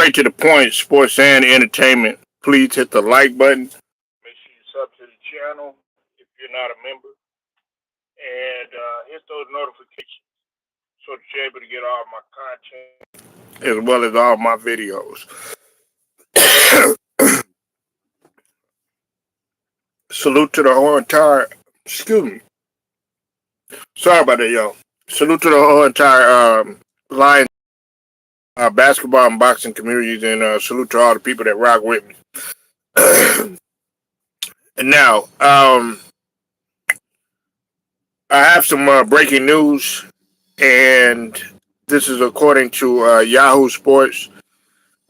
straight to the point, sports and entertainment. Please hit the like button. Make sure you sub to the channel if you're not a member, and hit those notifications so that you're able to get all my content as well as all my videos. Salute to the whole entire. Excuse me. Sorry about that, y'all. Salute to the whole entire Lions basketball and boxing communities, and salute to all the people that rock with me. And now, I have some breaking news, and this is according to Yahoo Sports.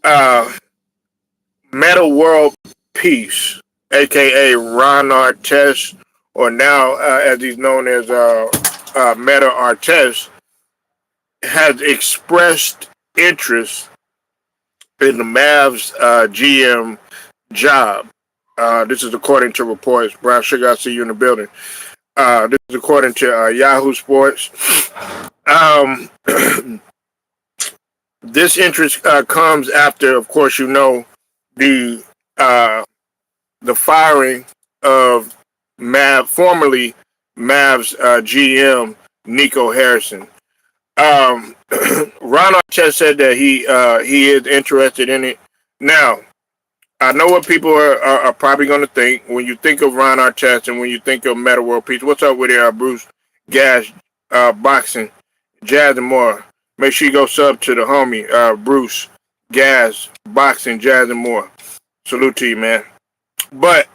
Metta World Peace, aka Ron Artest, or now as he's known as Metta Artest, has expressed interest in the Mavs GM job. This is according to reports. Brown Sugar, I see you in the building. This is according to Yahoo Sports. This interest comes after, of course, you know, the firing of formerly Mavs GM Nico Harrison. Ron Artest said that he is interested in it. Now, I know what people are probably going to think when you think of Ron Artest and when you think of Metta World Peace. What's up with it, Bruce? Gas, Boxing, Jazz and more. Make sure you go sub to the homie, Bruce, Gas, Boxing, Jazz and more. Salute to you, man. But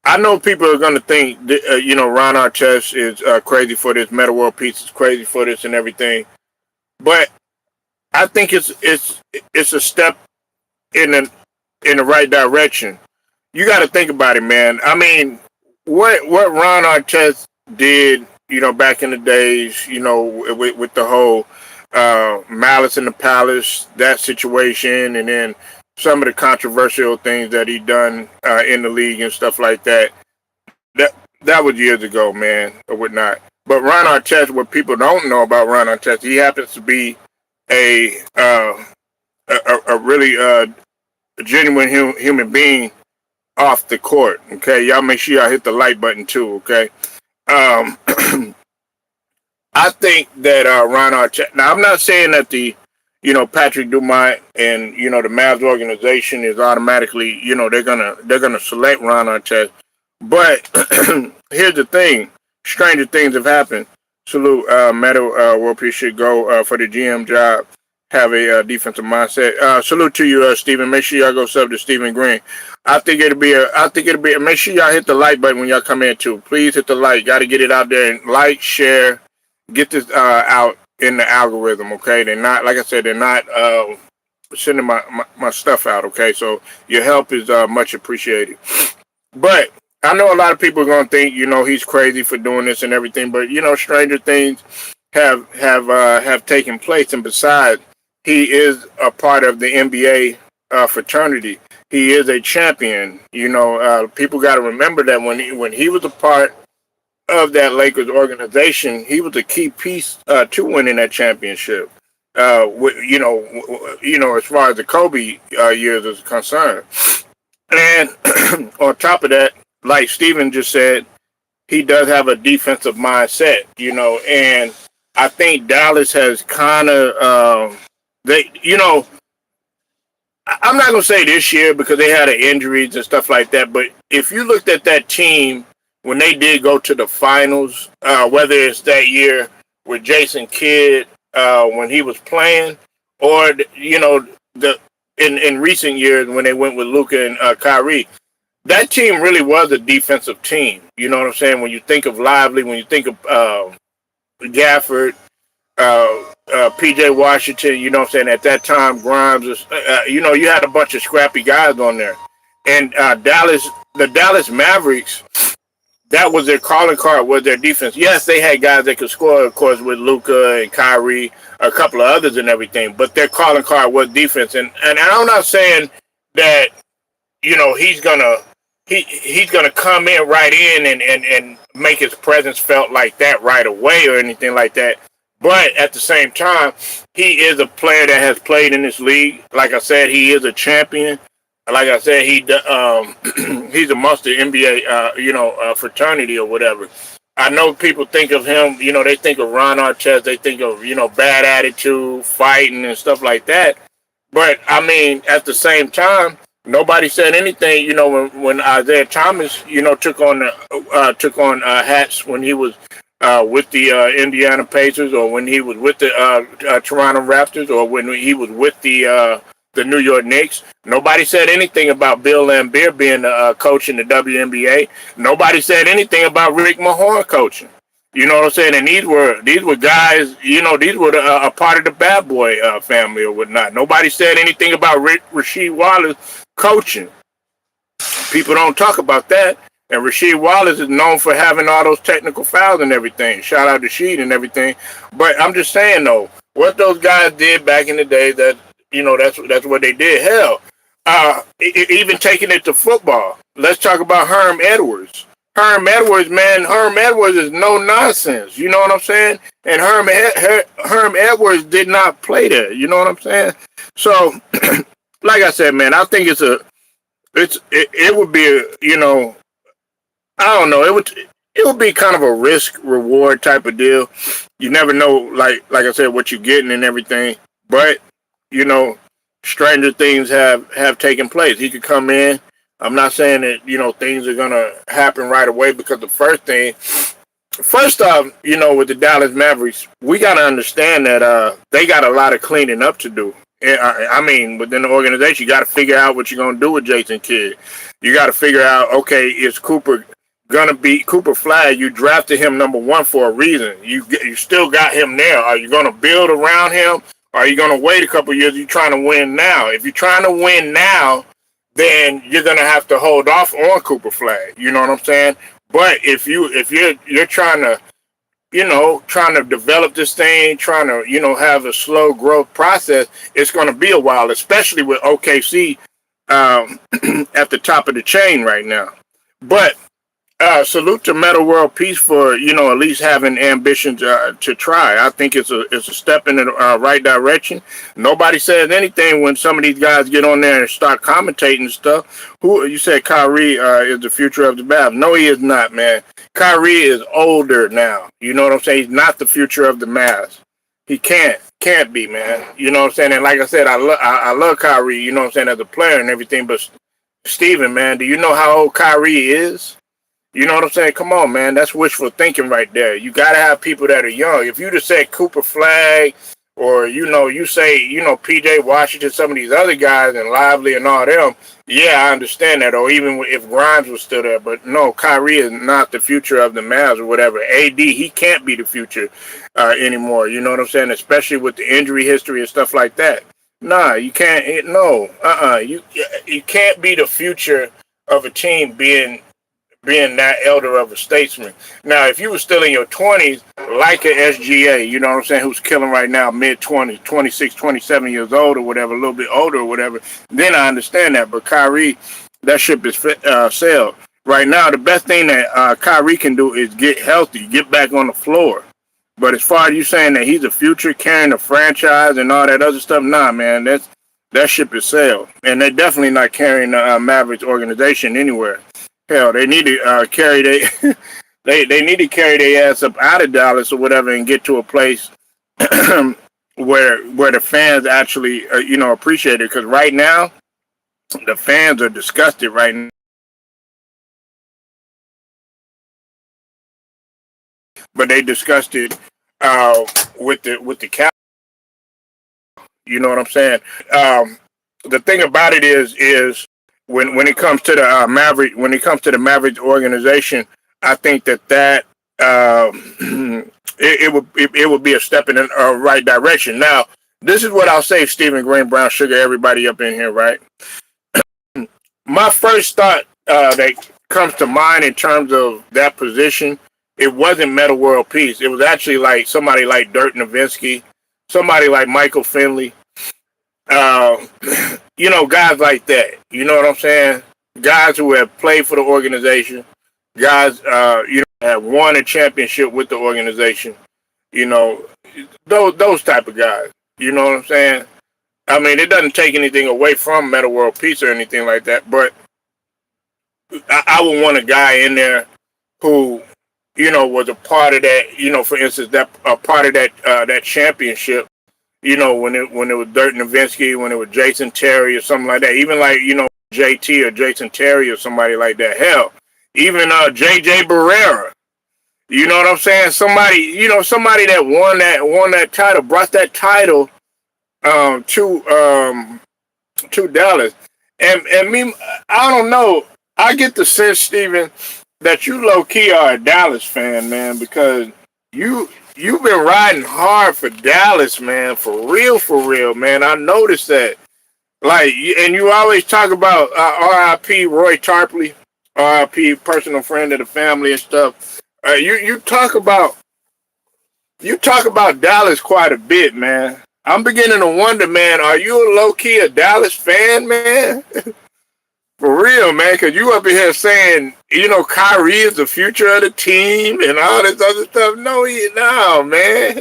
I know people are going to think, that, Ron Artest is crazy for this. Metta World Peace is crazy for this and everything. But I think it's a step in the right direction. You got to think about it, man. I mean, what Ron Artest did, back in the days, with the whole Malice in the Palace, that situation, and then some of the controversial things that he done in the league and stuff like that. That was years ago, man, or whatnot. But Ron Artest, what people don't know about Ron Artest, he happens to be a really genuine human being off the court. Okay, y'all make sure y'all hit the like button too. Okay. I think that Ron Artest. Now, I'm not saying that the Patrick Dumont and the Mavs organization is automatically they're gonna select Ron Artest. But here's the thing: stranger things have happened. Salute, Metta World Peace should go for the GM job. Have a defensive mindset. Salute to you, Stephen. Make sure y'all go sub to Stephen Green. I think it'll be. Make sure y'all hit the like button when y'all come in too. Please hit the like. Got to get it out there and like, share, get this out in the algorithm. Okay, they're not, like I said, they're not sending my stuff out. Okay, so your help is much appreciated. But I know a lot of people are gonna think he's crazy for doing this and everything. But stranger things have taken place, and besides, he is a part of the NBA fraternity. He is a champion. People got to remember that when he was a part of that Lakers organization, he was a key piece to winning that championship. As far as the Kobe years is concerned, and on top of that, like Steven just said, he does have a defensive mindset. And I think Dallas has kind of I'm not gonna say this year because they had injuries and stuff like that. But if you looked at that team when they did go to the finals, whether it's that year with Jason Kidd when he was playing, or in recent years when they went with Luka and Kyrie, that team really was a defensive team. You know what I'm saying? When you think of Lively, when you think of Gafford, PJ Washington, you know what I'm saying? At that time, Grimes was, you had a bunch of scrappy guys on there. And the Dallas Mavericks, that was their calling card, was their defense. Yes, they had guys that could score, of course, with Luka and Kyrie, a couple of others and everything, but their calling card was defense. And I'm not saying that, he's gonna come in right in and make his presence felt like that right away or anything like that. But at the same time, he is a player that has played in this league. Like I said, he is a champion. Like I said, he's amongst the NBA, fraternity or whatever. I know people think of him, they think of Ron Artest, they think of, bad attitude, fighting and stuff like that. But I mean, at the same time, nobody said anything, when Isaiah Thomas, took on hats when he was with the Indiana Pacers, or when he was with the Toronto Raptors, or when he was with the New York Knicks. Nobody said anything about Bill Laimbeer being the coach in the WNBA. Nobody said anything about Rick Mahorn coaching. You know what I'm saying? And these were guys. These were a part of the Bad Boy family or whatnot. Nobody said anything about Rasheed Wallace coaching. People don't talk about that. And Rasheed Wallace is known for having all those technical fouls and everything. Shout out to Sheed and everything. But I'm just saying though, what those guys did back in the day, that's what they did. Hell, even taking it to football. Let's talk about Herm Edwards. Herm Edwards, man, Herm Edwards is no nonsense. You know what I'm saying? And Herm Edwards did not play there. You know what I'm saying? So, like I said, man, I think it would be I don't know. It would be kind of a risk reward type of deal. You never know, like I said, what you're getting and everything. But stranger things have taken place. He could come in. I'm not saying that things are gonna happen right away, because first off, with the Dallas Mavericks, we gotta understand that they got a lot of cleaning up to do. I mean, within the organization, you got to figure out what you're gonna do with Jason Kidd. You got to figure out, okay, is Cooper gonna be Cooper Flag? You drafted him number 1 for a reason. You still got him there. Are you gonna build around him? Or are you gonna wait a couple of years? You're trying to win now. If you're trying to win now, then you're gonna have to hold off on Cooper Flag. You know what I'm saying? But if you're trying to develop this thing, trying to have a slow growth process, it's gonna be a while, especially with OKC at the top of the chain right now. But salute to Metta World Peace for at least having ambitions to try. I think it's a step in the right direction. Nobody says anything when some of these guys get on there and start commentating stuff. Who you said Kyrie is the future of the Mavs? No, he is not, man. Kyrie is older now. You know what I'm saying? He's not the future of the Mavs. He can't be, man. You know what I'm saying? And like I said, I love Kyrie. You know what I'm saying, as a player and everything. But Steven, man, do you know how old Kyrie is? You know what I'm saying? Come on, man. That's wishful thinking right there. You got to have people that are young. If you just say Cooper Flag, or, you say, P.J. Washington, some of these other guys, and Lively and all them, yeah, I understand that. Or even if Grimes was still there. But no, Kyrie is not the future of the Mavs or whatever. AD, he can't be the future anymore. You know what I'm saying? Especially with the injury history and stuff like that. Nah, you can't. No, you can't be the future of a team being that elder of a statesman. Now, if you were still in your 20s, like an SGA, you know what I'm saying, who's killing right now, mid-20s, 26, 27 years old or whatever, a little bit older or whatever, then I understand that. But Kyrie, that ship is sailed. Right now, the best thing that Kyrie can do is get healthy, get back on the floor. But as far as you saying that he's a future carrying a franchise and all that other stuff, nah, man, that ship is sailed. And they're definitely not carrying the Mavericks organization anywhere. Hell, they need to carry they need to carry their ass up out of Dallas or whatever and get to a place where the fans actually appreciate it. Because right now, the fans are disgusted right now. But they disgusted with the cap. You know what I'm saying? The thing about it is. When it comes to the Mavericks organization, I think that it would be a step in the right direction. Now, this is what I'll say, Stephen Green, Brown Sugar, everybody up in here, right? My first thought that comes to mind in terms of that position, it wasn't Metta World Peace. It was actually like somebody like Dirk Nowitzki, somebody like Michael Finley. Guys like that. You know what I'm saying? Guys who have played for the organization, guys, have won a championship with the organization. You know, those type of guys. You know what I'm saying? I mean, it doesn't take anything away from Metta World Peace or anything like that, but I would want a guy in there who, was a part of that. For instance, that a part of that championship. When it was Dirk Nowitzki, when it was Jason Terry or something like that. Even like JT or Jason Terry or somebody like that. Hell, even JJ Barrera. You know what I'm saying? Somebody that won that title, brought that title to Dallas. And me, I don't know. I get the sense, Steven, that you low key are a Dallas fan, man, because you've been riding hard for Dallas, man, for real, man. I noticed that. Like, and you always talk about R.I.P. Roy Tarpley, R.I.P. personal friend of the family and stuff. You talk about Dallas quite a bit, man. I'm beginning to wonder, man, are you a low key a Dallas fan, man? For real, man, because you up in here saying, Kyrie is the future of the team and all this other stuff. No, man.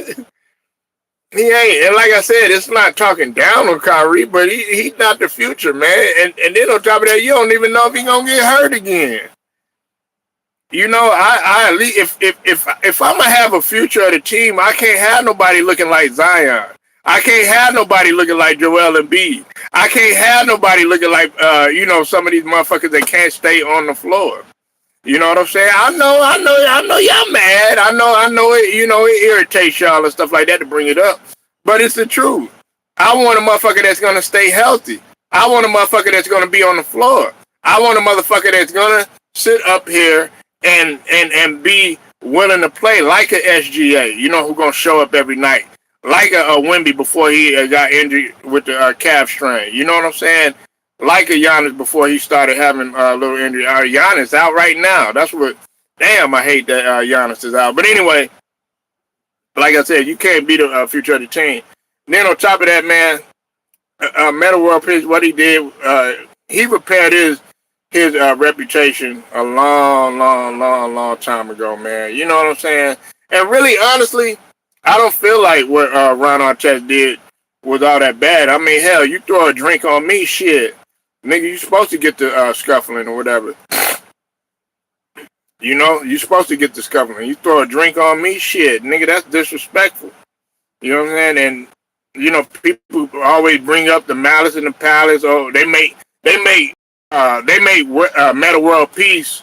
He ain't. And like I said, it's not talking down on Kyrie, but he's not the future, man. And then on top of that, you don't even know if he's going to get hurt again. I at least, if I'm going to have a future of the team, I can't have nobody looking like Zion. I can't have nobody looking like Joel Embiid. I can't have nobody looking like, some of these motherfuckers that can't stay on the floor. You know what I'm saying? I know y'all mad. I know it, it irritates y'all and stuff like that to bring it up. But it's the truth. I want a motherfucker that's going to stay healthy. I want a motherfucker that's going to be on the floor. I want a motherfucker that's going to sit up here and be willing to play like a SGA, who's going to show up every night. Like a Wemby before he got injured with the calf strain. You know what I'm saying? Like a Giannis before he started having a little injury. Giannis out right now. That's what. Damn, I hate that Giannis is out. But anyway, like I said, you can't beat the future of the team. Then on top of that, man, Metta World Peace, what he did, he repaired his reputation a long time ago, man. You know what I'm saying? And really, honestly, I don't feel like what Ron Artest did was all that bad. I mean, hell, you throw a drink on me, shit. Nigga, you supposed to get the scuffling or whatever. You supposed to get the scuffling. You throw a drink on me, shit. Nigga, that's disrespectful. You know what I'm saying? And, people always bring up the Malice in the Palace. Oh, they make Metta World Peace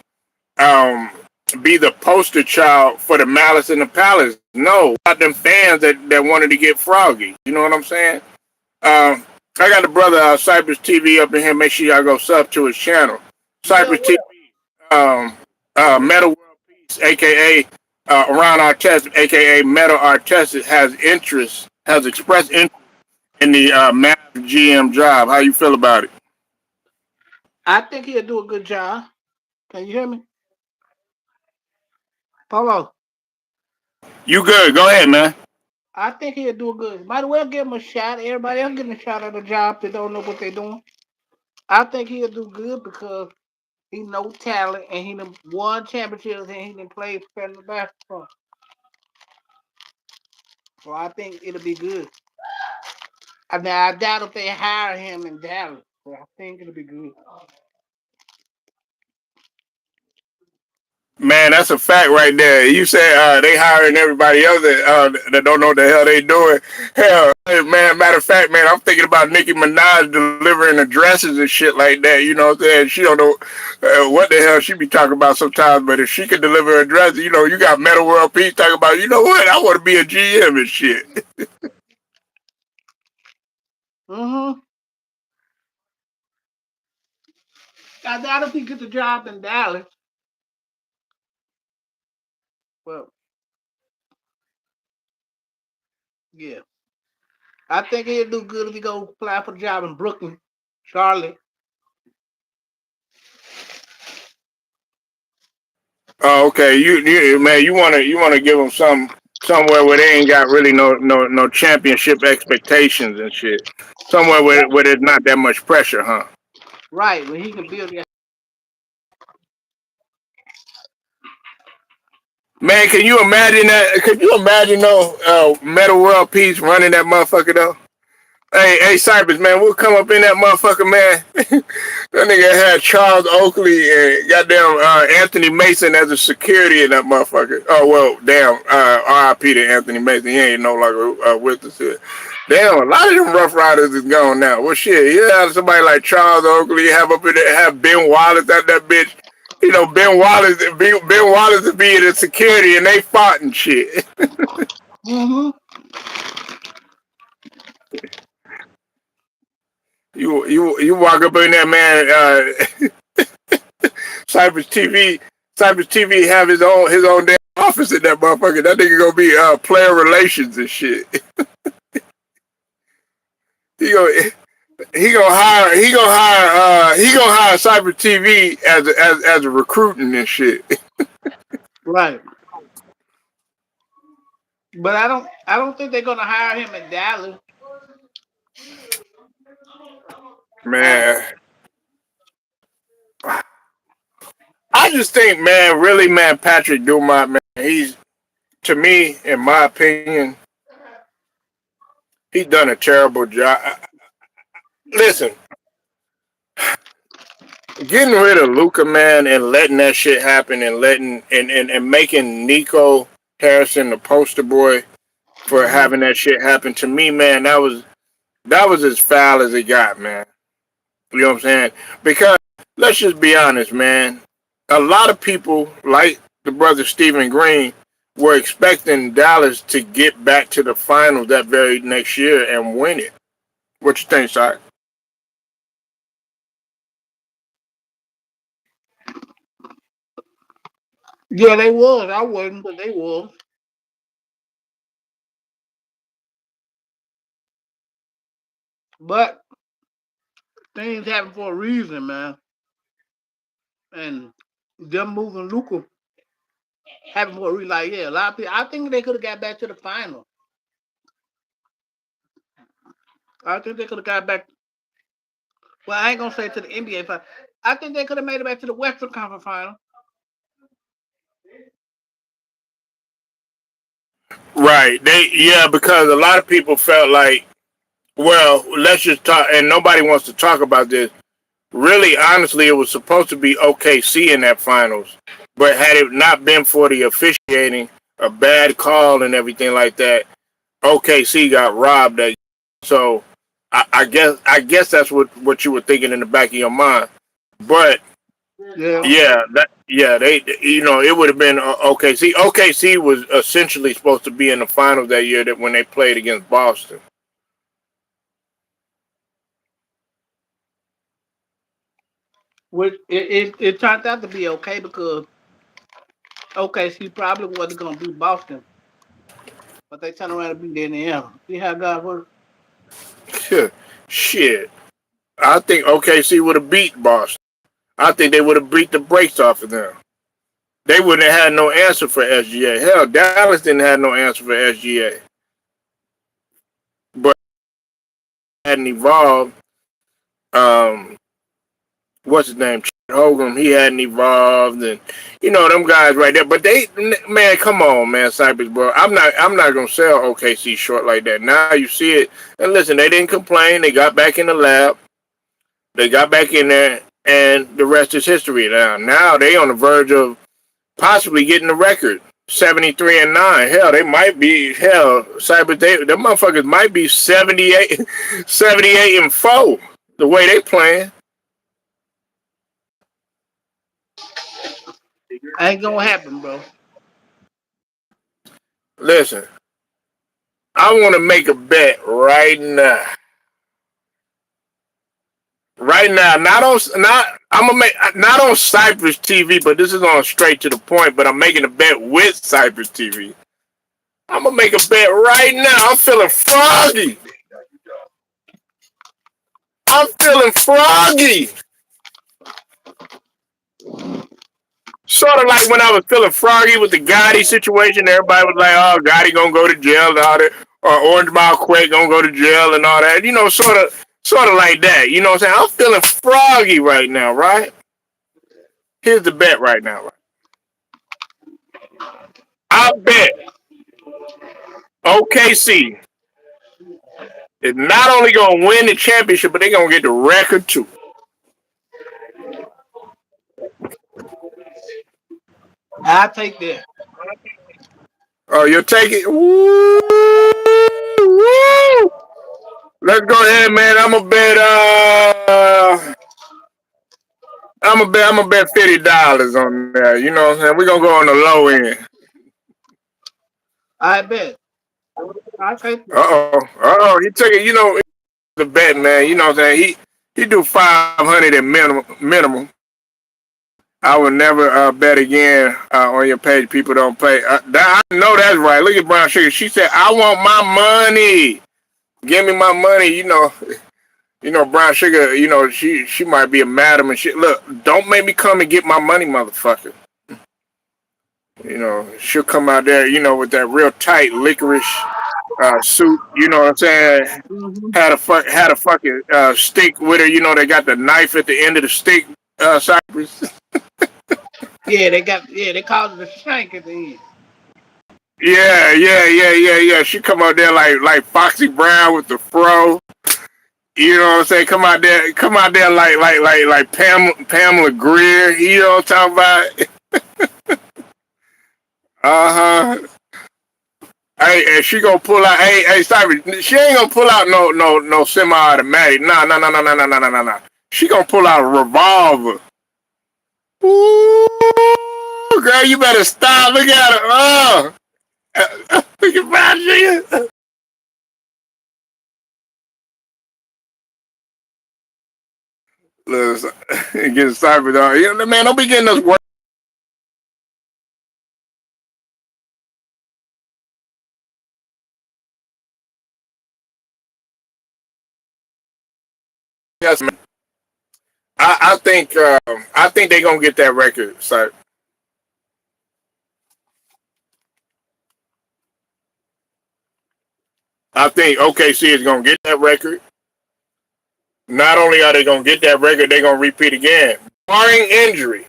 be the poster child for the Malice in the Palace. No, about them fans that wanted to get froggy. You know what I'm saying? I got the brother Cypress TV up in here. Make sure y'all go sub to his channel. Cypress TV, Metta World Peace, aka Ron Artest, aka Metta Artest, has expressed interest in the Mavs GM job. How you feel about it? I think he'll do a good job. Can you hear me? Polo. You good? Go ahead, man. I think he'll do good. Might as well give him a shot. Everybody else getting a shot at a job that don't know what they're doing. I think he'll do good because he knows talent and he done won championships and he done played professional basketball. So I think it'll be good. Now I doubt if they hire him in Dallas, but I think it'll be good. Man, that's a fact right there. You say they hiring everybody else that don't know what the hell they doing. Hell, man, matter of fact, man, I'm thinking about Nicki Minaj delivering addresses and shit like that. You know what I'm saying? She don't know what the hell she be talking about sometimes, but if she could deliver addresses, you got Metta World Peace talking about, you know what, I want to be a GM and shit. Mm-hmm. I doubt if he gets a job in Dallas. Well, yeah. I think he'll do good if he go apply for a job in Brooklyn, Charlotte. Oh, okay. You man, you wanna give them somewhere where they ain't got really no championship expectations and shit. Somewhere where there's not that much pressure, huh? Right, where he can build that. Man, can you imagine that? Could you imagine Metta World Peace running that motherfucker though? Hey, Cypress, man, we'll come up in that motherfucker, man. That nigga had Charles Oakley and goddamn Anthony Mason as a security in that motherfucker. Oh, well, damn, R.I.P. to Anthony Mason. He ain't no longer with us here. Damn, a lot of them Rough Riders is gone now. Well, shit, you have somebody like Charles Oakley, have up in there, have Ben Wallace at that bitch. You know, Ben Wallace to be the security, and they fought and shit. Mm-hmm. You walk up in there, man. Cypress TV have his own damn office in that motherfucker. That nigga gonna be player relations and shit. he gonna hire Cypress TV as a recruiting and shit. Right. But I don't think they're gonna hire him in Dallas. Man, I just think, man, really, man, Patrick Dumont, man, he's, to me, in my opinion, he's done a terrible job. Listen, getting rid of Luka, man, and letting that shit happen, and making Nico Harrison the poster boy for having that shit happen, to me, man, that was as foul as it got, man. You know what I'm saying? Because let's just be honest, man. A lot of people, like the brother Stephen Green, were expecting Dallas to get back to the finals that very next year and win it. What you think, Si? Yeah, they was. I wasn't, but they was. But things happen for a reason, man. And them moving Luca happened for a reason. Like, yeah, a lot of people. I think they could have got back to the final. I think they could have got back. Well, I ain't gonna say to the NBA final. I think they could have made it back to the Western Conference final. Right. Because a lot of people felt like, well, let's just talk, and nobody wants to talk about this. Really, honestly, it was supposed to be OKC in that finals, but had it not been for the officiating, a bad call and everything like that, OKC got robbed. So I guess that's what you were thinking in the back of your mind. But Yeah. they it would have been OKC. OKC was essentially supposed to be in the finals that year that when they played against Boston. Which it turned out to be okay because OKC probably wasn't gonna beat Boston, but they turned around and beat Indiana. See how God works? Shit. I think OKC would have beat Boston. I think they would have beat the brakes off of them. They wouldn't have had no answer for SGA. Hell, Dallas didn't have no answer for SGA. But it hadn't evolved. What's his name? Hogan, he hadn't evolved, and them guys right there. But man, come on, man, Cypress, bro. I'm not gonna sell OKC short like that. Now you see it, and listen, they didn't complain. They got back in the lab. They got back in there, and the rest is history. Now they on the verge of possibly getting the record, 73-9. Hell, they might be. Hell, Cypress, them motherfuckers might be 78-4. The way they playing. Ain't gonna happen, bro. Listen, I want to make a bet right now. Right now, I'm gonna make not on Cypress TV, but this is on straight to the point. But I'm making a bet with Cypress TV. I'm gonna make a bet right now. I'm feeling froggy. I'm feeling froggy. Sort of like when I was feeling froggy with the Gotti situation. Everybody was like, "Oh, Gotti gonna go to jail and all that," or Orange Mile Quake gonna go to jail and all that. Sort of like that. You know what I'm saying? I'm feeling froggy right now, right? Here's the bet right now. Right? I bet OKC is not only gonna win the championship, but they're gonna get the record too. I take that. Oh, you'll take it. Woo, woo. Let's go ahead, man. I'm gonna bet $50 on that. You know what I'm saying? We're gonna go on the low end. I bet. I take that. Uh oh. He took it. You know, the bet, man. You know what I'm saying? He do 500 at minimum. I would never bet again on your page. People don't pay. I know that's right. Look at Brown Sugar. She said, "I want my money. Give me my money." You know, Brown Sugar. You know, she might be a madam and shit. Look, don't make me come and get my money, motherfucker. You know, she'll come out there, you know, with that real tight licorice suit. You know what I'm saying? Mm-hmm. Had a fucking stick with her. You know, they got the knife at the end of the stick. Cypress. Yeah, they call it a shank at the end. Yeah. She come out there like Foxy Brown with the fro. You know what I'm saying? Come out there like Pamela Greer. You know what I'm talking about? Uh huh. Hey, and she gonna pull out. Hey, Cypress. She ain't gonna pull out no semi-automatic. Nah. She gonna pull out a revolver. Ooh, girl, you better stop. Look at her. Look at Brown. Listen, getting cybered on. You know, man, don't be getting us work. Yes, man. I think they're gonna get that record. So I think OKC is gonna get that record. Not only are they gonna get that record, they're gonna repeat again, barring injury.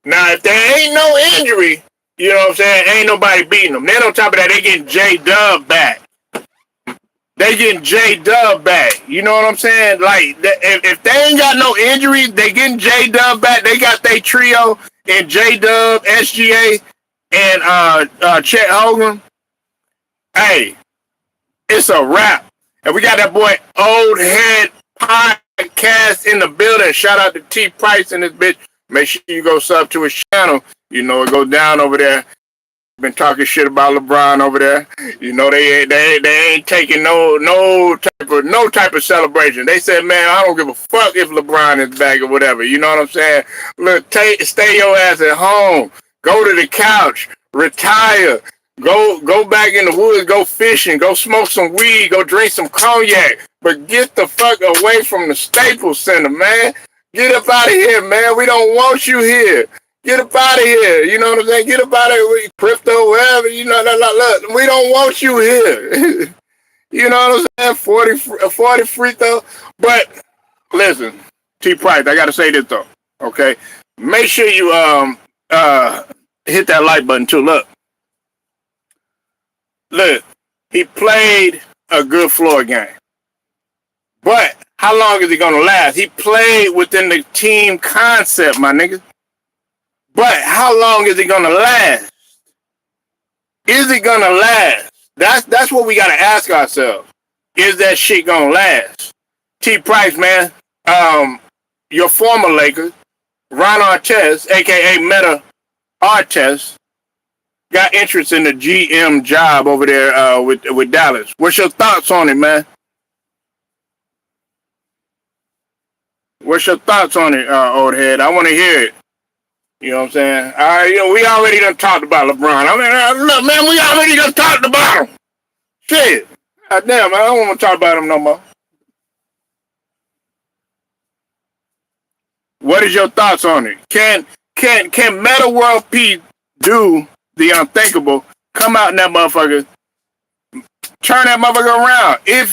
Now, if there ain't no injury, you know what I'm saying? Ain't nobody beating them. Then on top of that, they getting J Dub back. They getting J Dub back. You know what I'm saying? Like, if they ain't got no injuries, they getting J Dub back. They got their trio and J Dub, SGA, and Chet Hogan. Hey, it's a wrap. And we got that boy Old Head Podcast in the building. Shout out to T Price and this bitch. Make sure you go sub to his channel. You know it goes down over there. Been talking shit about LeBron over there. You know they ain't taking no type of celebration. They said, man, I don't give a fuck if LeBron is back or whatever. You know what I'm saying? Look, stay your ass at home. Go to the couch. Retire. Go back in the woods. Go fishing. Go smoke some weed. Go drink some cognac. But get the fuck away from the Staples Center, man. Get up out of here, man. We don't want you here. Get up out of here. You know what I'm saying? Get up out of here with crypto, wherever. You know, look, we don't want you here. You know what I'm saying? 40 free throw. But listen, T Price, I got to say this, though. Okay? Make sure you hit that like button, too. Look, he played a good floor game. But how long is he going to last? He played within the team concept, my nigga. But how long is it gonna last? Is it gonna last? That's what we gotta ask ourselves. Is that shit gonna last? T Price, man, your former Lakers, Ron Artest, aka Metta Artest, got interest in the GM job over there with Dallas. What's your thoughts on it, man? What's your thoughts on it, old head? I want to hear it. You know what I'm saying? You know, we already done talked about LeBron. I mean, look, man, we already done talked about him. Shit. God damn, man, I don't want to talk about him no more. What is your thoughts on it? Can Meta World Peace do the unthinkable? Come out in that motherfucker, turn that motherfucker around. If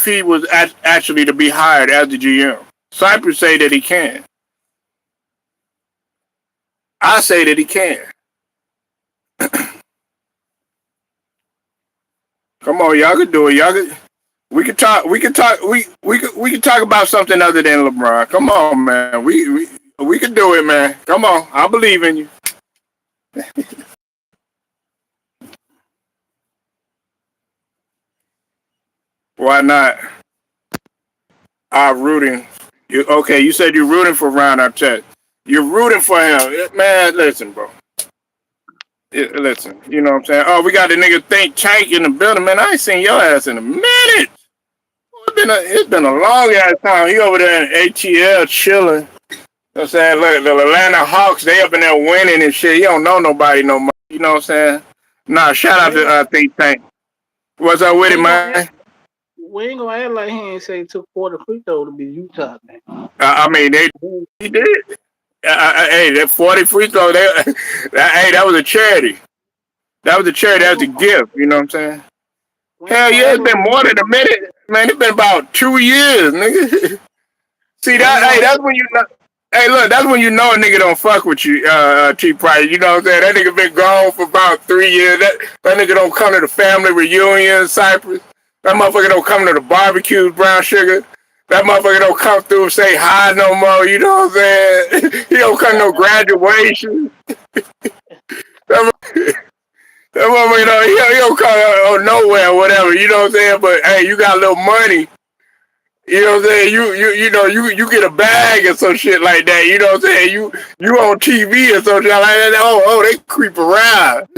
he was actually to be hired as the GM, Cypress say that he can. I say that he can. Come on, y'all can do it. Y'all can. We could talk. We could talk. We could talk about something other than LeBron. Come on, man. We could do it, man. Come on. I believe in you. Why not? Rooting. You okay? You said you're rooting for Ron Artest. You're rooting for him, man. Listen, bro. Listen. You know what I'm saying? Oh, we got the nigga Think Tank in the building, man. I ain't seen your ass in a minute. It's been a long ass time. He over there in ATL chilling. You know what I'm saying? Look, the Atlanta Hawks, they up in there winning and shit. You don't know nobody no more. You know what I'm saying? Nah, shout out to Think Tank. What's up with it, man? We ain't gonna act like he ain't say he took 40 free throw to be Utah, man. I mean, he did. Hey, that 40 free throw, hey, that was a charity. That was a charity. That was a gift. You know what I'm saying? Hell yeah, it's been more than a minute, man. It's been about 2 years, nigga. See that? Hey, that's when you know. Hey, look, that's when you know a nigga don't fuck with you, T. Price. You know what I'm saying? That nigga been gone for about 3 years. That nigga don't come to the family reunion in Cyprus. That motherfucker don't come to the barbecues, brown sugar. That motherfucker don't come through and say hi no more. You know what I'm saying? He don't come to no graduation. That motherfucker he don't come nowhere or whatever. You know what I'm saying? But hey, you got a little money. You know what I'm saying? You get a bag or some shit like that. You know what I'm saying? You on TV or something like that. Oh, they creep around.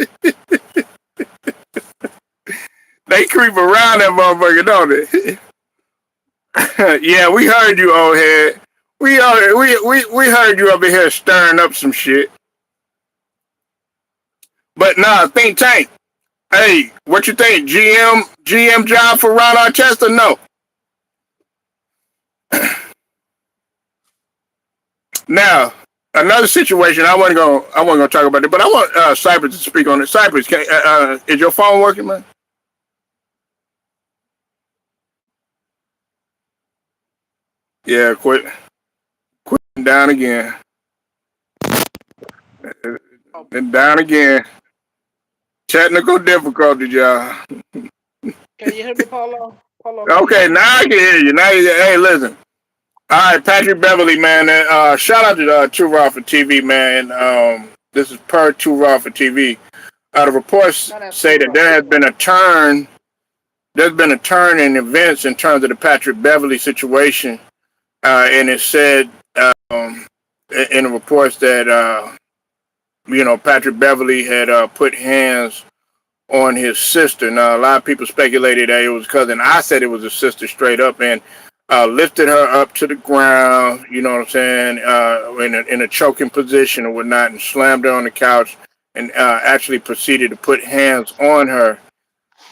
They creep around that motherfucker, don't they? Yeah, we heard you, old head. We heard you up in here stirring up some shit. But nah, Think Tank. Hey, what you think? GM job for Ron Artest or no? Now, another situation. I wasn't gonna talk about it, but I want Cypress to speak on it. Cypress, is your phone working, man? Yeah, quit down again. And down again. Technical difficulties, y'all. Can you hear me, Paulo? Okay, now I can hear you. Hey, listen. All right, Patrick Beverly, man. Shout out to Too Raw for TV, man. This is per Too Raw for TV. The reports say that there has been a turn. There's been a turn in events in terms of the Patrick Beverly situation, and it said in the reports that Patrick Beverly had put hands on his sister. Now, a lot of people speculated that it was cousin. I said it was his sister straight up, and lifted her up to the ground, you know what I'm saying, in a choking position or whatnot, and slammed her on the couch, and actually proceeded to put hands on her.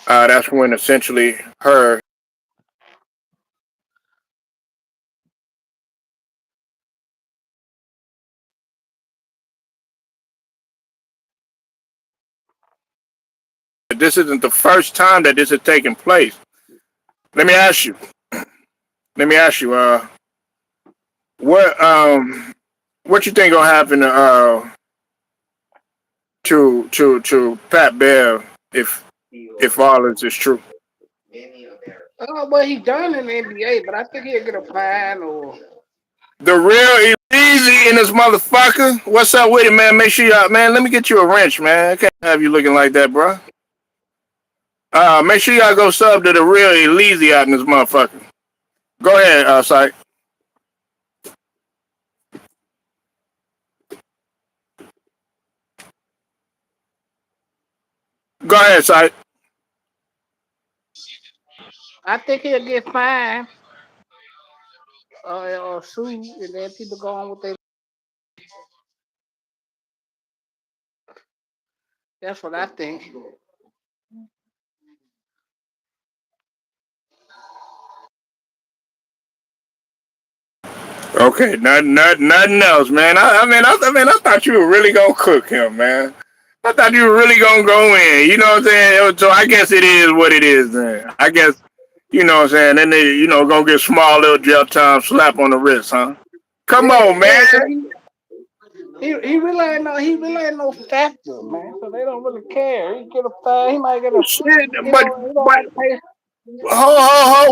That's when essentially her. This isn't the first time that this has taken place. Let me ask you. What you think gonna happen to Pat Bev if all this is true? Well, he done in the NBA, but I think he'll get a fine or. The real easy in this motherfucker. What's up with it, man? Make sure y'all, man. Let me get you a wrench, man. I can't have you looking like that, bro. Make sure y'all go sub to the real Elise out in this motherfucker. Go ahead, Syke. Go ahead, Syke. I think he'll get fined or sued, and then people go on with their. That's what I think. Okay, nothing else, man. I thought you were really gonna cook him, man. I thought you were really gonna go in. You know what I'm saying? So I guess it is what it is, then. I guess you know what I'm saying. Then they, gonna get small little jail time slap on the wrist, huh? Come on, man. he really ain't no factor, man. So they don't really care. He get a fine, he might get a Shit, he don't have to pay.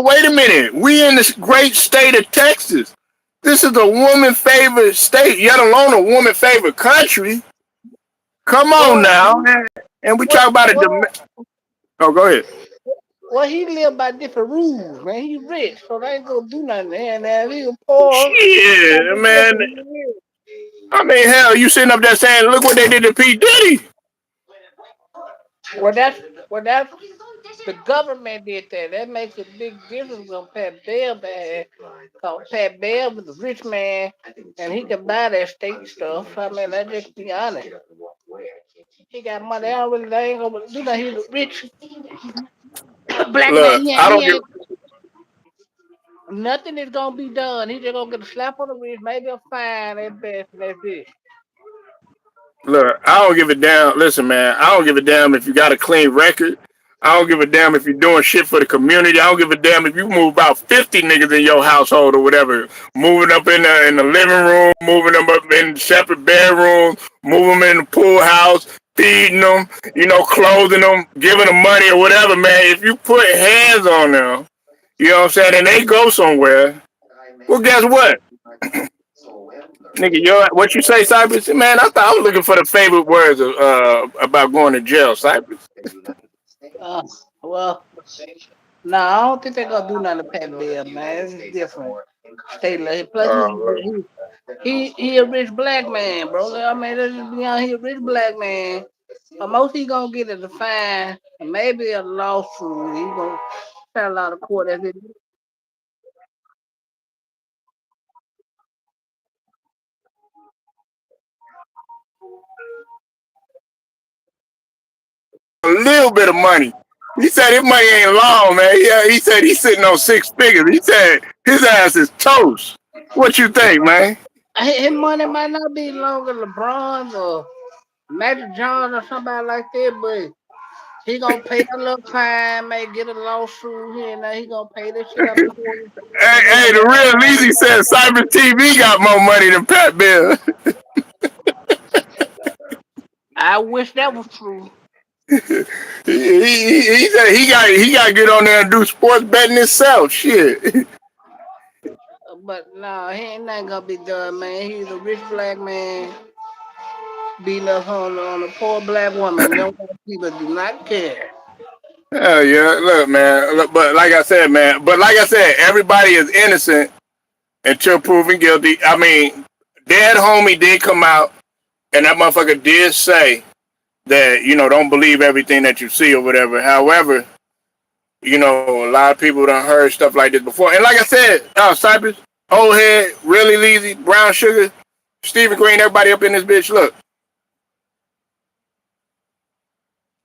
wait a minute. We in this great state of Texas. This is a woman favorite state, yet alone a woman favorite country. Come on Well, now. And we talk well, about it. well, Oh, go ahead. well, he live by different rules, man. He rich, so they ain't gonna do nothing there. And if he was poor, he Shit, gonna be man. different. He is. I mean, hell, you sitting up there saying, look what they did to P. Diddy. Well, that's the government did that. That makes a big difference when Pat Bell bad. Cause Pat Bell was a rich man, and he could buy that state stuff. I mean, let's just be honest. He got money. I don't really, they ain't gonna do that. He's a rich black man. Look, I He don't give ain't nothing is gonna be done. He just gonna get a slap on the wrist, maybe a fine at best, and that's it. Look, I don't give a damn. Listen, man, I don't give a damn if you got a clean record. I don't give a damn if you're doing shit for the community. I don't give a damn if you move about 50 niggas in your household or whatever. Moving up in the living room, moving them up in separate bedrooms, moving them in the pool house, feeding them, clothing them, giving them money or whatever, man. If you put hands on them, you know what I'm saying, and they go somewhere, well, guess what? Nigga, what you say, Cypress? Man, I thought I was looking for the favorite words about going to jail, Cypress. Uh, well, no, I don't think they're gonna do nothing to Pat Bell, man. It's different. State level. Plus, Uh, he a rich black man, bro. I mean, let's just be honest. He a rich black man. Most he gonna get is a fine, and maybe a lawsuit. He gonna settle out of court as it. a little bit of money. He said his money ain't long, man. Yeah, he said he's sitting on six figures. He said his ass is toast. What you think, man? His money might not be longer LeBron or Magic Johnson or somebody like that, but he gonna pay a little fine, may get a lawsuit here and there. He gonna pay that shit out of court, Hey, and they hey, gonna the let him real have Easy his said money. Cyber TV got more money than Pat Bill. I wish that was true, He said he got to get on there and do sports betting himself. Shit. but no, he ain't nothing gonna be done, man. He's a rich black man beating up on a poor black woman. Them white people do not care. Hell yeah, look, man. Look, but like I said, man. But like I said, everybody is innocent until proven guilty. I mean, Dead Homie did come out, and that motherfucker did say that don't believe everything that you see or whatever. However, a lot of people done heard stuff like this before. And like I said, Cypress, Old Head, Really Lazy, Brown Sugar, Stephen Green, everybody up in this bitch. Look,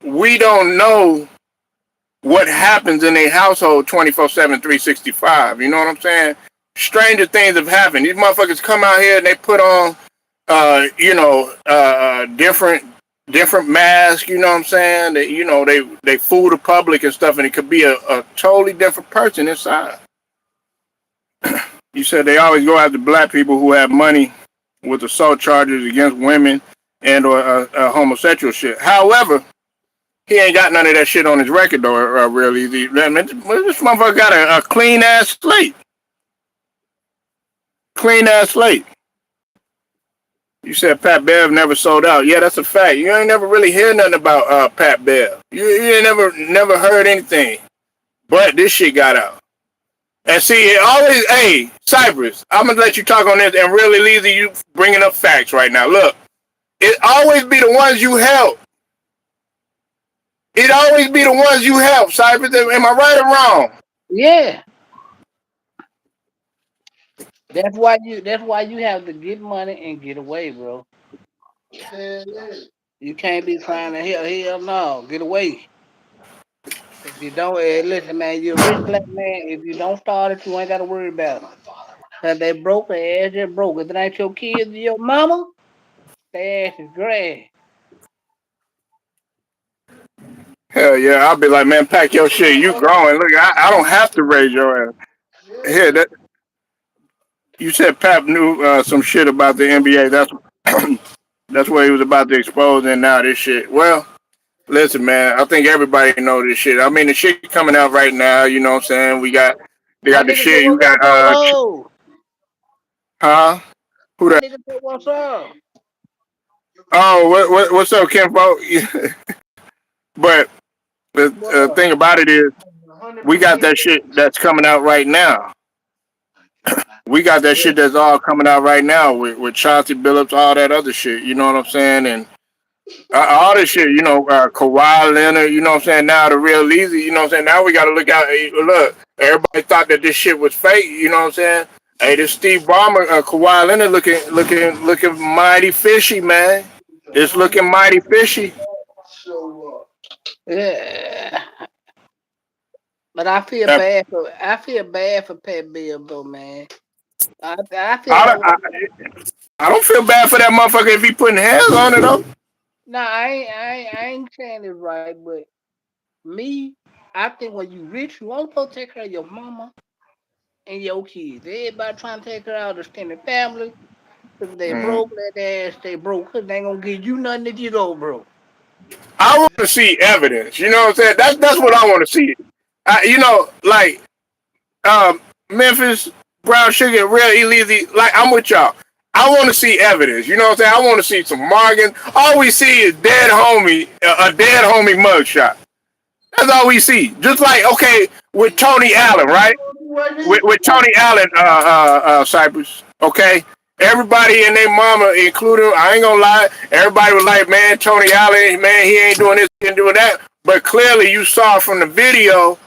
we don't know what happens in a household 24/7, 365. You know what I'm saying? Stranger things have happened. These motherfuckers come out here and they put on, different masks. You know what I'm saying? They fool the public and stuff, and it could be a totally different person inside. You said they always go after black people who have money with assault charges against women and or homosexual shit. However, he ain't got none of that shit on his record though. Really, this motherfucker got a clean ass slate. Clean ass slate. You said Pat Bev never sold out. Yeah, that's a fact. You ain't never really hear nothing about Pat Bev. You ain't never heard anything. But this shit got out. And see, it always, hey, Cypress, I'm gonna let you talk on this and really leave you bringing up facts right now. Look, it always be the ones you help. It always be the ones you help, Cypress. Am I right or wrong? Yeah, that's why you have to get money and get away, bro. You can't be trying to hell no, get away. If you don't, listen, man, you're a rich black man. If you don't start it, you ain't got to worry about it. Cause they broke, their ass just broke. If it ain't your kids or your mama, their ass is grass. Hell yeah, I'll be like, man, pack your shit. You growing. Look, I don't have to raise your ass. Here, you said Pap knew some shit about the NBA. That's That's what he was about to expose, and now this shit. Well, listen, man. I think everybody know this shit. I mean, the shit coming out right now. You know what I'm saying? They My got the nigga said, shit. You what's got up, Polo? huh? Who My that? nigga said, what's up? Oh, what's up, Kenpo? But the What up? thing about it is, we got 100%. that shit that's coming out right now. We got that Yeah. shit that's all coming out right now with Chauncey Billups, all that other shit. You know what I'm saying? And all this shit, Kawhi Leonard, you know what I'm saying? Now the real easy, you know what I'm saying? Now we got to look out. Hey, look, everybody thought that this shit was fake, you know what I'm saying? Hey, this Steve Ballmer, Kawhi Leonard looking mighty fishy, man. It's looking mighty fishy. Yeah. But Uh, I feel bad for Pat Bill though, man. I feel I, like don't- I, I don't feel bad for that motherfucker if he putting hands on it though. no, I ain't saying it right, but me, I think when you rich, you want to take care of your mama and your kids. Everybody trying to take care of the extended family. If they Mm. broke, let their ass stay broke. Cause they ain't gonna give you nothing if you go broke. I want to see evidence. You know what I'm saying? That's what I want to see. Like um, Memphis, Brown Sugar, Real Elite. Like I'm with y'all. I want to see evidence. You know what I'm saying? I want to see some Morgan. All we see is a dead homie mugshot. That's all we see. Just like okay with Tony Allen, right? With Tony Allen, Cypress. Okay, everybody and their mama, including I ain't gonna lie, everybody was like, man, Tony Allen, man, he ain't doing this, he ain't doing that. But clearly, you saw from the video,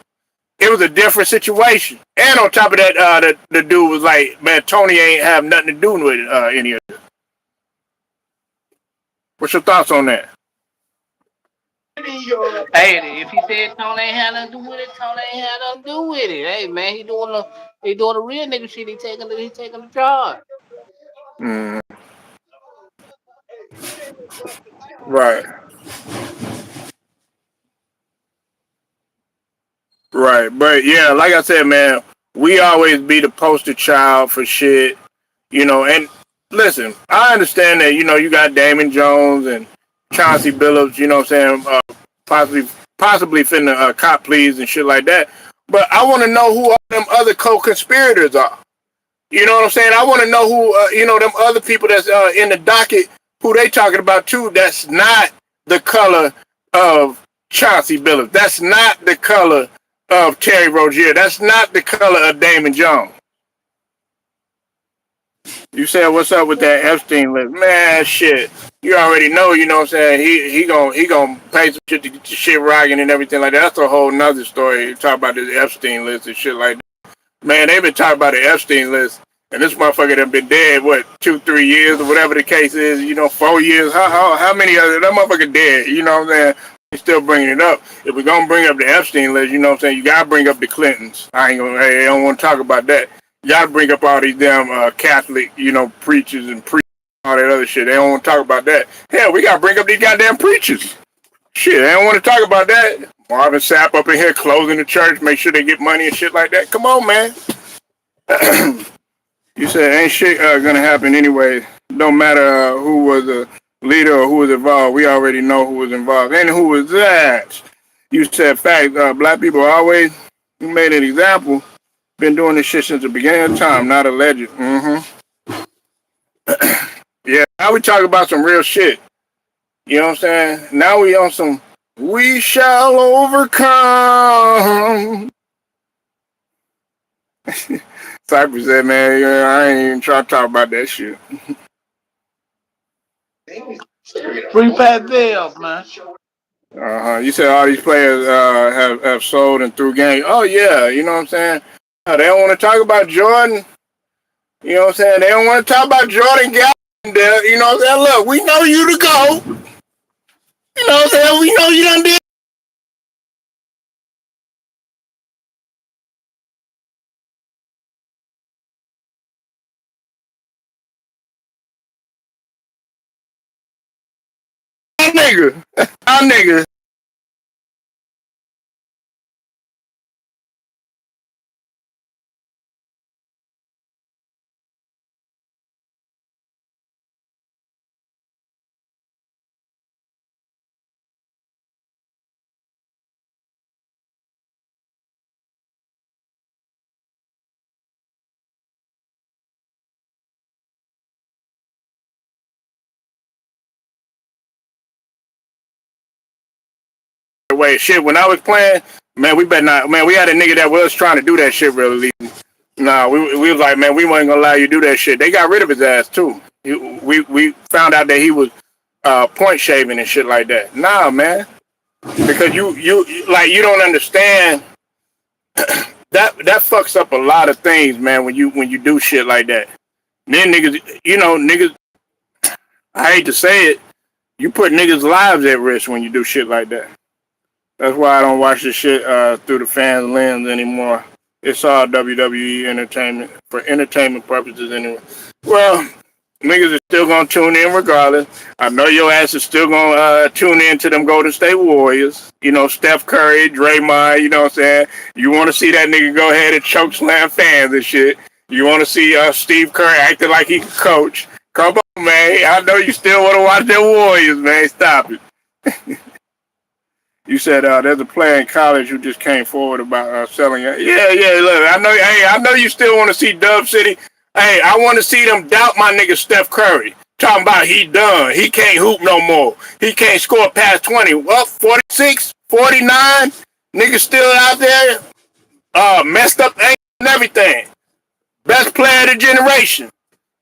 it was a different situation. And on top of that, the dude was like, man, Tony ain't have nothing to do with any of this. What's your thoughts on that? Hey, if he said Tony ain't had nothing to do with it, Tony ain't had nothing to do with it. Hey man, he doing the real nigga shit. He taking the charge. Mm, right, right. But yeah, like I said, man, we always be the poster child for shit. And listen, I understand that, you got Damon Jones and Chauncey Billups, you know what I'm saying, possibly possibly finna cop pleas and shit like that. But I want to know who all them other co-conspirators are. You know what I'm saying? I want to know who, them other people that's in the docket, who they talking about too. That's not the color of Chauncey Billups. That's not the color of Terry Rozier. That's not the color of Damon Jones. You said what's up with that Epstein list? Man, shit. You already know, you know what I'm saying? He gonna pay some shit to get your shit rocking and everything like that. That's a whole nother story. Talk about this Epstein list and shit like that. Man, they've been talking about the Epstein list, and this motherfucker done been dead, what, 2, 3 years or whatever the case is, 4 years. How many of that motherfucker dead? You know what I'm saying? They still bringing it up. If we're gonna bring up the Epstein list, you know what I'm saying? You gotta bring up the Clintons. I don't want to talk about that. You gotta bring up all these damn Catholic, preachers and all that other shit. They don't want to talk about that. Hell, we gotta bring up these goddamn preachers. Shit, they don't want to talk about that. Marvin Sapp up in here closing the church, make sure they get money and shit like that. Come on, man. You said ain't shit gonna happen anyway. Don't matter who was a leader or who was involved. We already know who was involved. And who was that? You said fact. Black people always made an example. Been doing this shit since the beginning of time, not alleged. Yeah, now we talk about some real shit. You know what I'm saying? Now we on some we shall overcome. Cypress said, man, I ain't even trying to talk about that shit. Free Pat Bill, man. You said all these players have sold and threw games. Oh yeah, you know what I'm saying? They don't want to talk about Jordan. You know what I'm saying? They don't want to talk about Jordan Gallagher. You know what I'm saying? Look, we know you to go. You know what I'm saying? We know you done did that nigga. Our nigga. way. Shit, when I was playing, man, we better not. Man, we had a nigga that was trying to do that shit really. Nah, we was like, man, we wasn't gonna allow you to do that shit. They got rid of his ass too. We found out that he was point shaving and shit like that. Nah, man, because you like you don't understand that fucks up a lot of things, man. When you do shit like that, then niggas. I hate to say it, you put niggas' lives at risk when you do shit like that. That's why I don't watch this shit through the fans' lens anymore. It's all WWE entertainment for entertainment purposes anyway. Well, niggas are still gonna tune in regardless. I know your ass is still gonna tune in to them Golden State Warriors. You know, Steph Curry, Draymond, you know what I'm saying? You wanna see that nigga go ahead and choke slam fans and shit. You wanna see Steve Kerr acting like he can coach. Come on, man. I know you still wanna watch them Warriors, man. Stop it. You said there's a player in college who just came forward about selling it. Yeah. Look, I know. Hey, I know you still want to see Dub City. Hey, I want to see them doubt my nigga Steph Curry. Talking about he done. He can't hoop no more. He can't score past 20. Well, 46, 49. Niggas still out there. Messed up ankles and everything. Best player of the generation.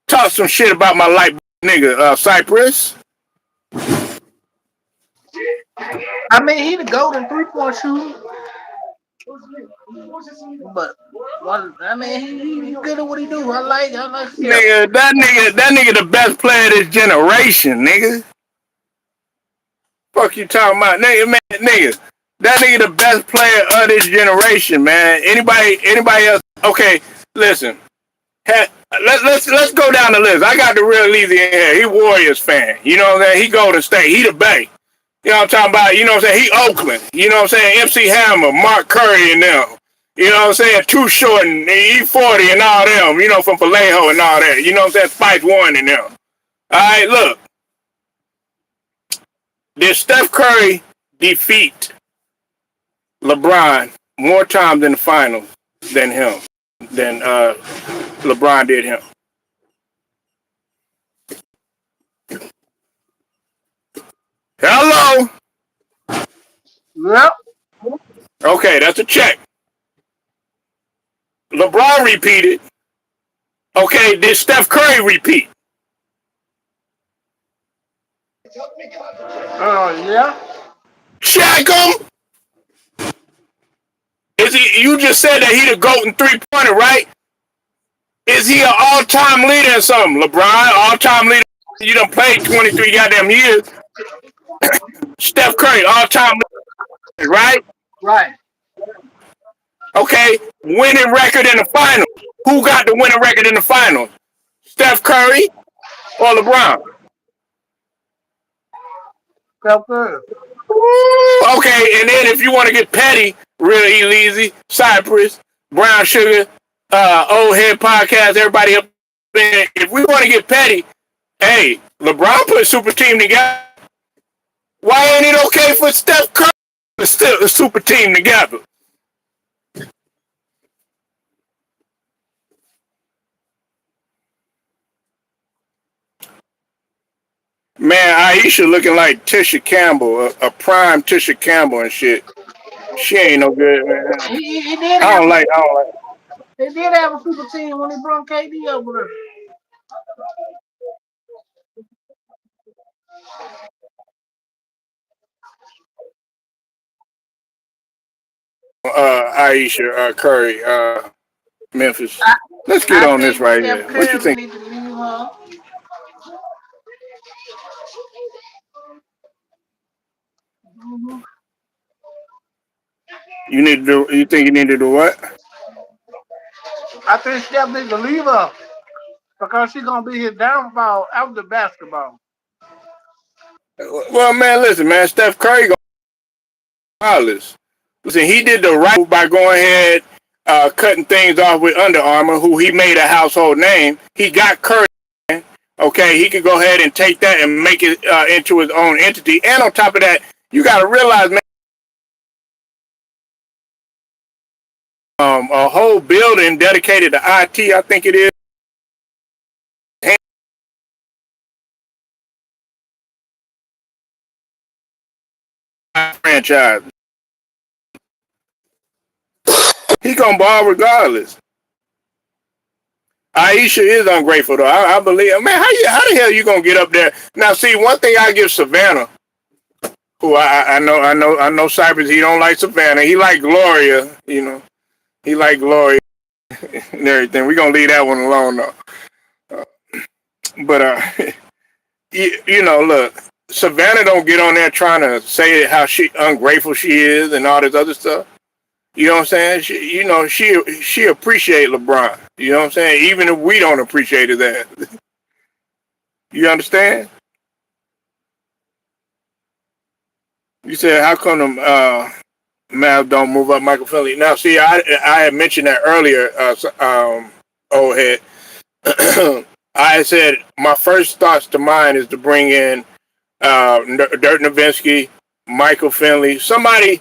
Talk some shit about my light nigga Cypress. I mean, he the golden 3-point shooter, but I mean, he good at what he do. I like him. Nigga, that nigga the best player of this generation, nigga. Fuck you talking about, nigga. That nigga the best player of this generation, man. Anybody else? Okay, listen. Let's go down the list. I got the real easy in here. He Warriors fan. You know what I'm saying? He Golden State. He the Bay. You know what I'm talking about? You know what I'm saying? He Oakland. You know what I'm saying? MC Hammer, Mark Curry and them. You know what I'm saying? Too Short and E40 and all them. You know, from Vallejo and all that. You know what I'm saying? Spice One and them. All right, look. Did Steph Curry defeat LeBron more times in the finals than him? Than LeBron did him? Hello? Yep. Okay, that's a check. LeBron repeated. Okay, did Steph Curry repeat? Yeah. Shaq him? Is he? You just said that he the GOAT in 3-pointer, right? Is he an all-time leader in something? LeBron, all-time leader. You done played 23 goddamn years. Steph Curry, all-time leader, right? Right. Okay, winning record in the finals. Who got the winning record in the finals? Steph Curry or LeBron? Steph Curry. Okay, and then if you want to get petty, real easy, Cypress, Brown Sugar, Old Head Podcast, everybody up there. If we want to get petty, hey, LeBron put a super team together. Why ain't it okay for Steph Curry to put a super team together? Man, Aisha looking like Tisha Campbell, a prime Tisha Campbell and shit. She ain't no good, man. He I don't like. they did have a super team when they brought KD over there. Aisha Curry, Memphis. I, Let's get I on this think right Steph here. What you Curry think? need to leave her. Mhm. You need to do. You think you need to do what? I think Steph needs to leave her because she's gonna be his downfall after basketball. Well, man, listen, man. Steph Curry regardless. Listen, he did the right move by going ahead, cutting things off with Under Armour, who he made a household name. He got Curry. Okay, he could go ahead and take that and make it into his own entity. And on top of that, you got to realize, man, a whole building dedicated to IT, I think it is, franchise. He gonna ball regardless. Aisha is ungrateful though. I believe. Man, how the hell you gonna get up there? Now, see, one thing I give Savannah, who I know Cypress. He don't like Savannah. He like Gloria. You know, he like Gloria and everything. We gonna leave that one alone though. But you know, look, Savannah don't get on there trying to say how ungrateful she is and all this other stuff. You know what I'm saying? She appreciate LeBron. You know what I'm saying? Even if we don't appreciate it, that. You understand? You said how come the Mavs don't move up Michael Finley? Now, see, I had mentioned that earlier. Old head. I said my first thoughts to mind is to bring in Dirk Nowitzki, Michael Finley, somebody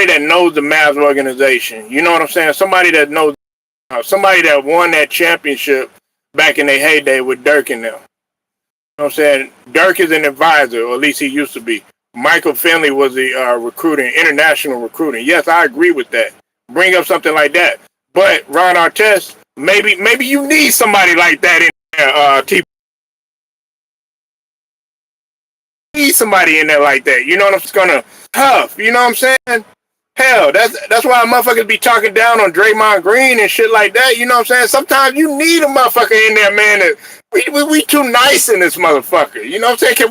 that knows the Mavs organization. You know what I'm saying? Somebody that knows, somebody that won that championship back in their heyday with Dirk and them. You know what I'm saying? Dirk is an advisor, or at least he used to be. Michael Finley was the international recruiting. Yes, I agree with that. Bring up something like that. But Ron Artest, maybe you need somebody like that in there, need somebody in there like that. You know what I'm saying? Gonna tough. You know what I'm saying? Hell, that's why motherfuckers be talking down on Draymond Green and shit like that. You know what I'm saying? Sometimes you need a motherfucker in there, man. We too nice in this motherfucker. You know what I'm saying?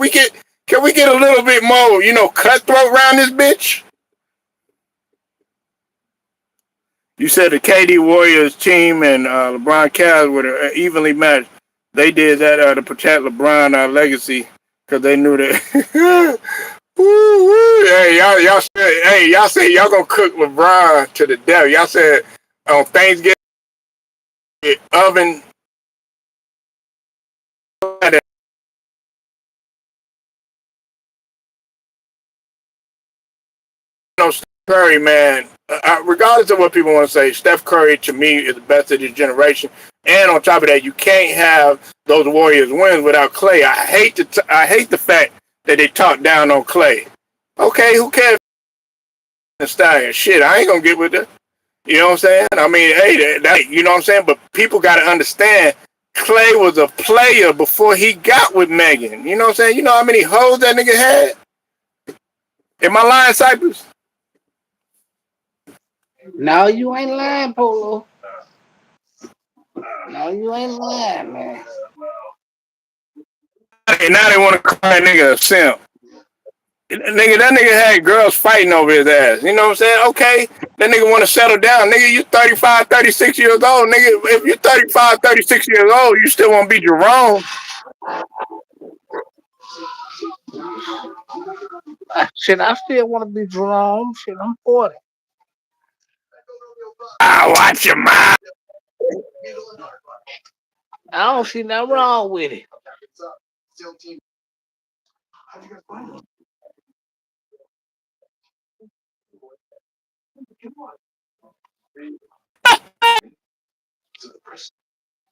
Can we get a little bit more, cutthroat around this bitch? You said the KD Warriors team and LeBron Cavs were evenly matched. They did that to protect LeBron legacy because they knew that. Hey, y'all said y'all gonna cook LeBron to the death. Y'all said on Thanksgiving oven. Steph Curry, man. Regardless of what people want to say, Steph Curry to me is the best of this generation. And on top of that, you can't have those Warriors wins without Clay. I hate the fact that they talk down on Clay. Okay, who cares? Style shit, I ain't gonna get with it. You know what I'm saying? I mean, hey, you know what I'm saying? But people gotta understand, Clay was a player before he got with Megan. You know what I'm saying? You know how many hoes that nigga had? Am I lying, Cypress? No, you ain't lying, Polo. No, you ain't lying, man. And now they want to call that nigga a simp. That nigga had girls fighting over his ass. You know what I'm saying? Okay, that nigga want to settle down. Nigga, you 35, 36 years old. Nigga, if you're 35, 36 years old, you still want to be Jerome. Shit, I still want to be Jerome. Shit, I'm 40. Watch your mouth. I don't see nothing wrong with it.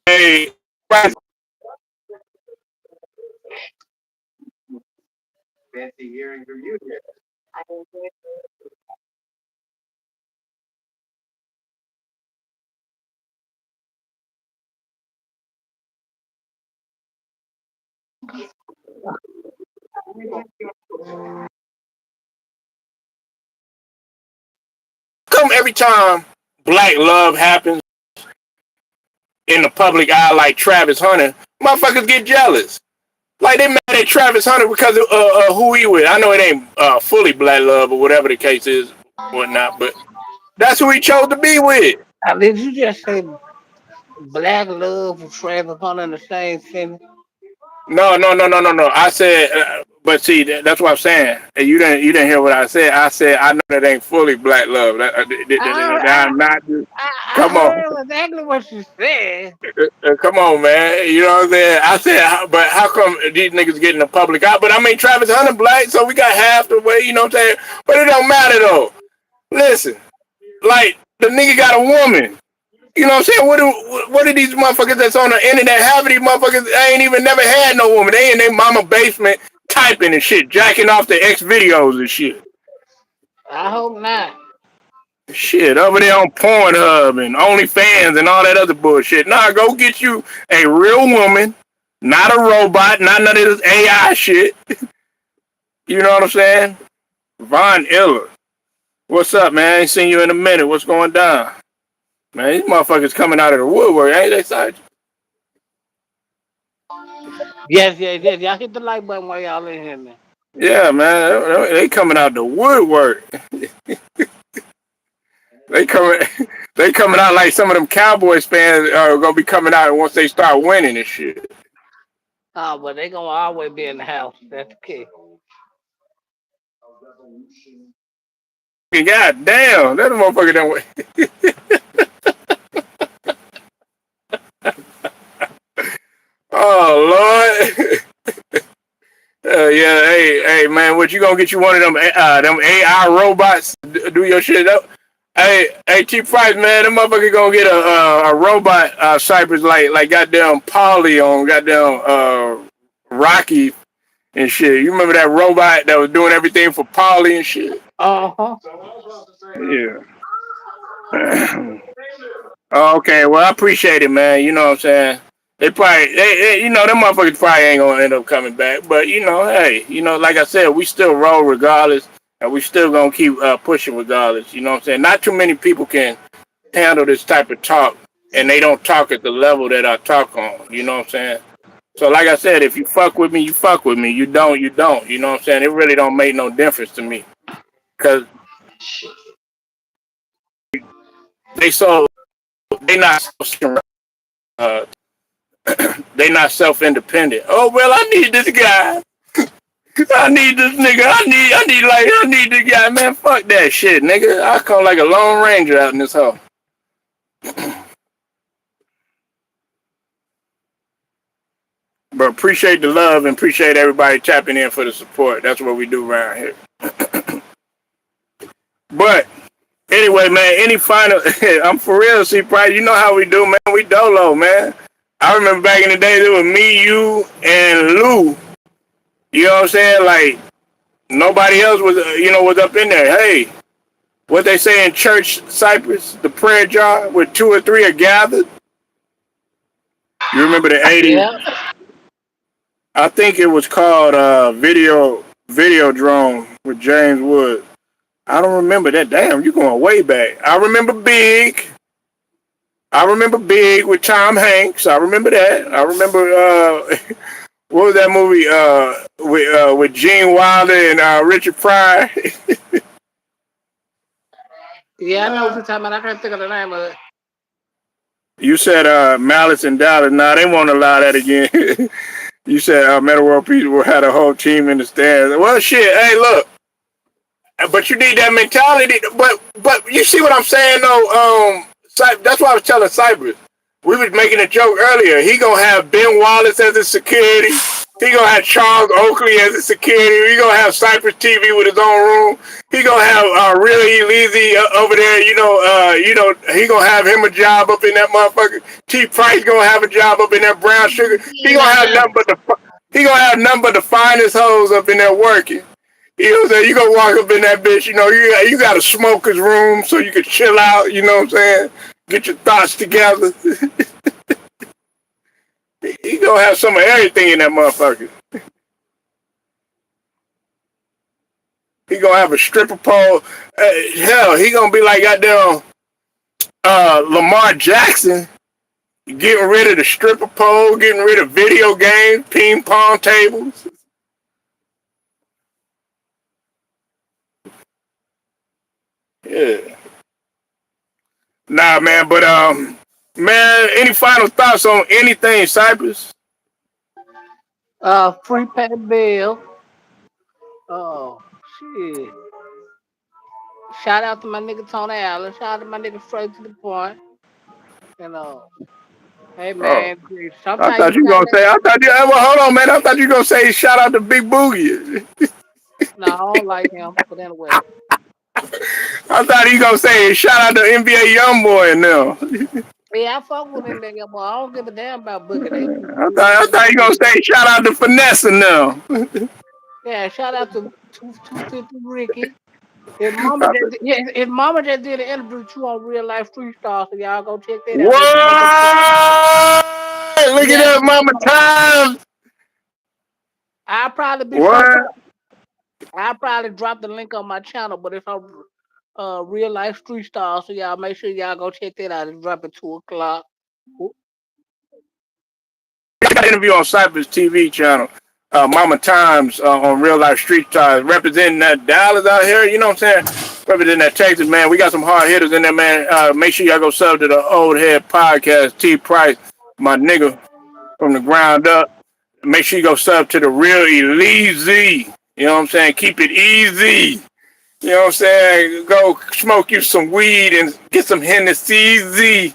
Hey, come every time black love happens in the public eye like Travis Hunter, motherfuckers get jealous. Like they mad at Travis Hunter because of who he with. I know it ain't fully black love or whatever the case is, whatnot, but that's who he chose to be with. Did you just say black love and Travis Hunter in the same sentence? No. I said, but see, that's what I'm saying. You didn't hear what I said. I said I know that ain't fully black love. I'm not. I Come on, heard exactly what you said. come on, man. You know what I'm saying? I said, but how come these niggas getting the public eye? But I mean, Travis Hunter black, so we got half the way. You know what I'm saying? But it don't matter though. Listen, like the nigga got a woman. You know what I'm saying? What are these motherfuckers that's on the internet? Half of these motherfuckers ain't even never had no woman. They in their mama basement typing and shit, jacking off their ex videos and shit. I hope not. Shit, over there on Pornhub and OnlyFans and all that other bullshit. Nah, go get you a real woman, not a robot, not none of this AI shit. You know what I'm saying? Von Iller. What's up, man? I ain't seen you in a minute. What's going down? Man, these motherfuckers coming out of the woodwork, ain't they, Sergeant? Yes, yes, yes. Y'all hit the like button while y'all in here, man. Yeah, man. They coming out the woodwork. They coming they coming out like some of them Cowboys fans are gonna be coming out once they start winning and shit. Oh, but they gonna always be in the house. That's the key. God damn, that motherfucker done Oh Lord. Yeah, hey, man, what you gonna get you one of them AI robots do your shit up? Hey, T Price, man, them motherfucker gonna get a robot Cypress like goddamn Polly on goddamn Rocky and shit. You remember that robot that was doing everything for Polly and shit? Uh-huh. Yeah. Oh, okay, well I appreciate it, man. You know what I'm saying? They you know, them motherfuckers probably ain't gonna end up coming back. But you know, hey, you know, like I said, we still roll regardless, and we still gonna keep pushing regardless. You know what I'm saying? Not too many people can handle this type of talk, and they don't talk at the level that I talk on. You know what I'm saying? So, like I said, if you fuck with me, you fuck with me. You don't, you don't. You know what I'm saying? It really don't make no difference to me, cause they so they not uh, they not self independent. Oh well, I need this guy. I need this nigga. I need this guy, man. Fuck that shit, nigga. I come like a Lone Ranger out in this hole. But appreciate the love and appreciate everybody tapping in for the support. That's what we do around here. But anyway, man, any final I'm for real, C Price. You know how we do, man. We dolo, man. I remember back in the day it was me, you, and Lou. You know what I'm saying? Like nobody else was was up in there. Hey, what they say in church Cypress, the prayer jar where two or three are gathered. You remember the '80s? Yeah. I think it was called Video Drone with James Wood. I don't remember that. Damn, you going way back. I remember Big. I remember Big with Tom Hanks. I remember that. I remember what was that movie with Gene Wilder and Richard Pryor? Yeah, I know what you're talking about. I can't think of the name of it. You said Malice and Dallas. Nah, they won't allow that again. You said Metal World Peace will have a whole team in the stands. Well, shit. Hey, look. But you need that mentality. But you see what I'm saying though. That's why I was telling Cypress. We was making a joke earlier. He gonna have Ben Wallace as his security. He gonna have Charles Oakley as his security. He gonna have Cypress TV with his own room. He gonna have really Leezy over there. He gonna have him a job up in that motherfucker. T Price gonna have a job up in that Brown Sugar. He gonna have nothing but the finest hoes up in there working. You know what I'm saying? You gonna walk up in that bitch, you got a smoker's room so you can chill out, you know what I'm saying? Get your thoughts together. You gonna have some of everything in that motherfucker. He gonna have a stripper pole. Hell, he gonna be like goddamn Lamar Jackson, getting rid of the stripper pole, getting rid of video games, ping pong tables. Yeah. Nah, man, but man, any final thoughts on anything, Cypress? Free pay bill. Oh shit. Shout out to my nigga Tony Allen. Shout out to my nigga straight to the point. You know. Hey Oh, man, sometimes you I thought you, well, hold on, man. I thought you were gonna say shout out to Big Boogie. no, I don't like him. But anyway. I thought he gonna say shout out to NBA Youngboy and them. Yeah, I fuck with him nigga, but I don't give a damn about Booker. They I thought you gonna say shout out to Finesse and them. yeah, shout out to 250 Ricky. His mama just did an interview with you on Real Life Freestyle, so y'all go check that out. What? Look at Yeah, that, Mama Time. I'll probably be What? posting. I'll probably drop the link on my channel, but it's on Real Life Street Style, so y'all make sure y'all go check that out. It's dropping 2 o'clock. I got an interview on Cypress TV channel. Mama Times on Real Life Street Stars, representing that Dallas out here. You know what I'm saying? Representing that Texas, man. We got some hard hitters in there, man. Make sure y'all go sub to the Old Head Podcast. T Price, my nigga from the ground up. Make sure you go sub to the Real Elise. You know what I'm saying? Keep it easy. You know what I'm saying? Go smoke you some weed and get some Hennessy.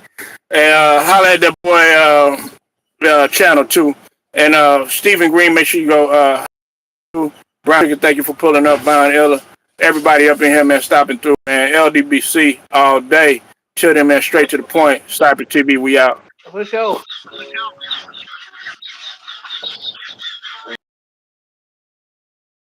And holla at that boy channel too. And Stephen Green, make sure you go. Brian, thank you for pulling up, Von Ella. Everybody up in here, man, stopping through, man. LDBC all day. Chill them, man, straight to the point. Cyber TV, we out. For sure.